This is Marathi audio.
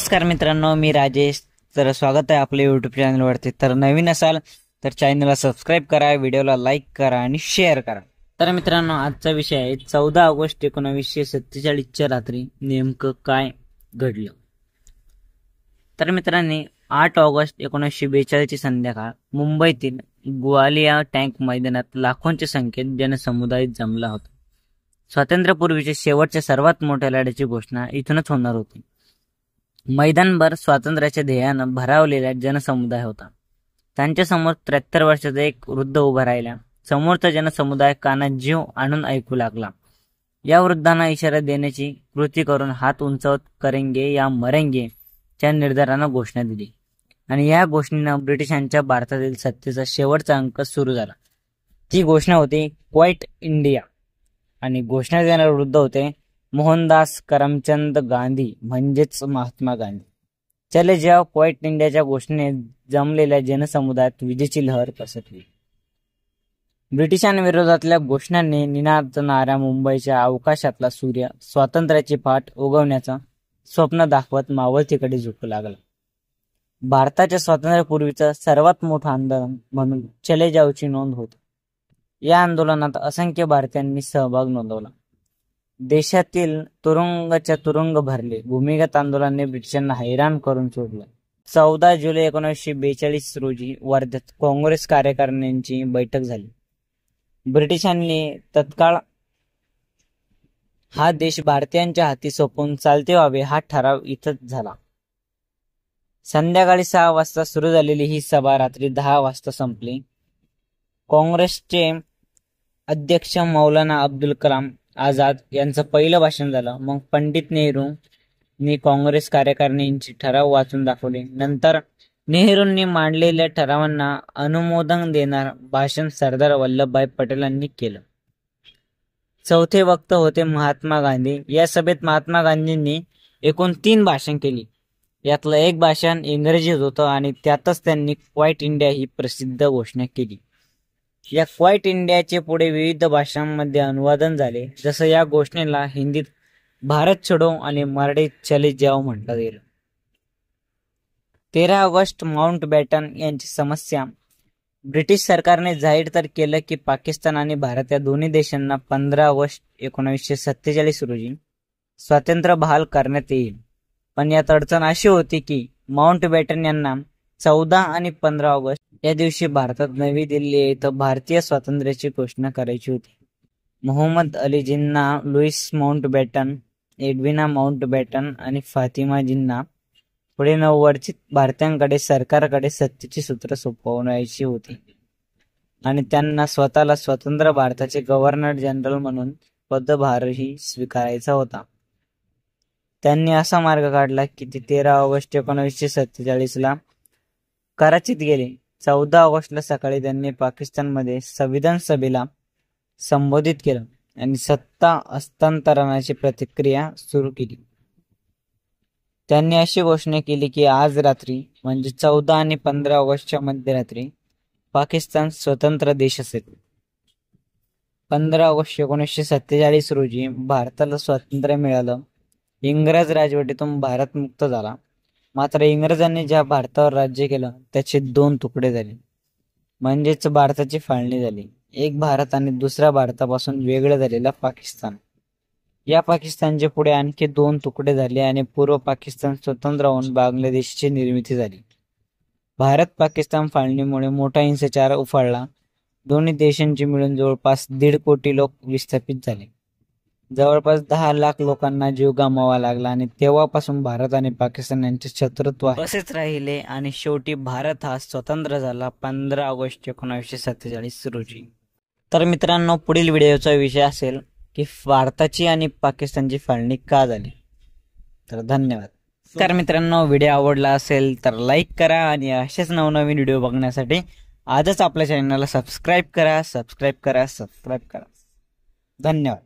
नमस्कार मित्रांनो, मी राजेश. तर स्वागत आहे आपल्या यूट्यूब चॅनलवरती. तर नवीन असाल तर चॅनलला सबस्क्राईब करा, व्हिडिओला लाईक करा आणि शेअर करा. तर मित्रांनो, आजचा विषय आहे 14 ऑगस्ट 1947च्या रात्री नेमकं काय घडलं. तर मित्रांनी 8 ऑगस्ट 1942ची संध्याकाळ मुंबईतील ग्वालिया टँक मैदानात लाखोंच्या संख्येत जनसमुदाय जमला होता. स्वातंत्र्यपूर्वीच्या शेवटच्या सर्वात मोठ्या लढ्याची घोषणा इथूनच होणार होती. मैदानभर स्वातंत्र्याच्या ध्येयानं भरावलेला जनसमुदाय होता. त्यांच्यासमोर 73 वर्षाचा एक वृद्ध उभा राहिला. समोरचा जनसमुदाय कानात जीव आणून ऐकू लागला. या वृद्धांना इशारा देण्याची कृती करून हात उंचावत करेंगे या मरेंगे च्या निर्धारानं घोषणा दिली आणि या घोषणेनं ब्रिटिशांच्या भारतातील सत्तेचा शेवटचा अंक सुरू झाला. ती घोषणा होती क्वाईट इंडिया आणि घोषणा देणारे वृद्ध होते मोहनदास करमचंद गांधी म्हणजेच महात्मा गांधी. चले जाव क्वाईट इंडियाच्या घोषणेने जमलेल्या जनसमुदायात विजेची लहर पसरली. ब्रिटिशांविरोधातल्या घोषणांनी निनादणाऱ्या मुंबईच्या अवकाशातला सूर्य स्वातंत्र्याची पाठ उगवण्याचं स्वप्न दाखवत मावळतीकडे झुकू लागला. भारताच्या स्वातंत्र्यापूर्वीचं सर्वात मोठं आंदोलन म्हणून चले जावची नोंद होती. या आंदोलनात असंख्य भारतीयांनी सहभाग नोंदवला. देशातील तुरुंगाच्या तुरुंग भरले. भूमिगत आंदोलनाने ब्रिटिशांना हैराण करून सोडलं. 14 जुलै 1942 रोजी वर्ध्यात काँग्रेस कार्यकारिणींची बैठक झाली. ब्रिटिशांनी तत्काळ हा देश भारतीयांच्या हाती सोपवून चालते व्हावे हा ठराव इथंच झाला. संध्याकाळी 6 वाजता सुरू झालेली ही सभा रात्री 10 वाजता संपली. काँग्रेसचे अध्यक्ष मौलाना अब्दुल कलाम आझाद यांचं पहिलं भाषण झालं. मग पंडित नेहरूंनी काँग्रेस कार्यकारिणींची ठराव वाचून दाखवले. नंतर नेहरूंनी मांडलेल्या ठरावांना अनुमोदन देणार भाषण सरदार वल्लभभाई पटेलांनी केलं. चौथे वक्ते होते महात्मा गांधी. या सभेत महात्मा गांधींनी एकूण 3 भाषण केली. यातलं एक भाषण इंग्रजीत होतं आणि त्यातच त्यांनी क्वाईट इंडिया ही प्रसिद्ध घोषणा केली. या क्वाईट इंडियाचे पुढे विविध भाषांमध्ये अनुवादन झाले. जसं या घोषणेला हिंदीत भारत छोडो आणि मराठीत चले जाओ म्हटलं गेलं. 13 ऑगस्ट माउंटबॅटन यांची समस्या. ब्रिटिश सरकारने जाहीर तर केलं की पाकिस्तान आणि भारत या दोन्ही देशांना 15 ऑगस्ट 1947 रोजी स्वातंत्र्य बहाल करण्यात येईल. पण यात अडचण अशी होती की माउंटबॅटन यांना 14 आणि 15 ऑगस्ट या दिवशी भारतात नवी दिल्ली येथे भारतीय स्वातंत्र्याची घोषणा करायची होती. Mohammed Ali Jinnah, Lewis Mountbatten, Edwina Mountbatten आणि फातिमा जिन्ना पुढे नववर्चित भारतीयांकडे सरकारकडे सत्तेची सूत्र सोपवायची होती आणि त्यांना स्वतःला स्वतंत्र भारताचे गव्हर्नर जनरल म्हणून पदभारही स्वीकारायचा होता. त्यांनी असा मार्ग काढला की ते 13 ऑगस्ट 1947 कराचीत गेले. 14 ऑगस्टला सकाळी त्यांनी पाकिस्तानमध्ये संविधान सभेला संबोधित केलं आणि सत्ता हस्तांतरणाची प्रक्रिया सुरू केली. त्यांनी अशी घोषणा केली की आज रात्री म्हणजे 14 आणि 15 ऑगस्टच्या मध्यरात्री पाकिस्तान स्वतंत्र देश असेल. 15 ऑगस्ट 1947 रोजी भारताला स्वातंत्र्य मिळालं. इंग्रज राजवटीतून भारत मुक्त झाला. मात्र इंग्रजांनी ज्या भारतावर राज्य केलं त्याचे 2 तुकडे झाले, म्हणजेच भारताची फाळणी झाली. एक भारत आणि दुसरा भारतापासून वेगळं झालेला पाकिस्तान. या पाकिस्तानचे पुढे आणखी 2 तुकडे झाले आणि पूर्व पाकिस्तान स्वतंत्र होऊन बांगलादेशची निर्मिती झाली. भारत पाकिस्तान फाळणीमुळे मोठा हिंसाचार उफाळला. दोन्ही देशांची मिळून जवळपास 1.5 कोटी लोक विस्थापित झाले. जवळपास 10 लाख लोकांना जीव गमवावा लागला आणि तेव्हापासून भारत आणि पाकिस्तान यांचे शत्रुत्व असेच राहिले आणि शेवटी भारत हा स्वतंत्र झाला 15 ऑगस्ट 1947 रोजी. तर मित्रांनो, पुढील व्हिडिओचा विषय असेल की भारताची आणि पाकिस्तानची फाळणी का झाली. तर धन्यवाद. तर मित्रांनो, व्हिडिओ आवडला असेल तर लाईक करा आणि असेच नवनवीन व्हिडिओ बघण्यासाठी आजच आपल्या चॅनलला सबस्क्राईब करा. धन्यवाद.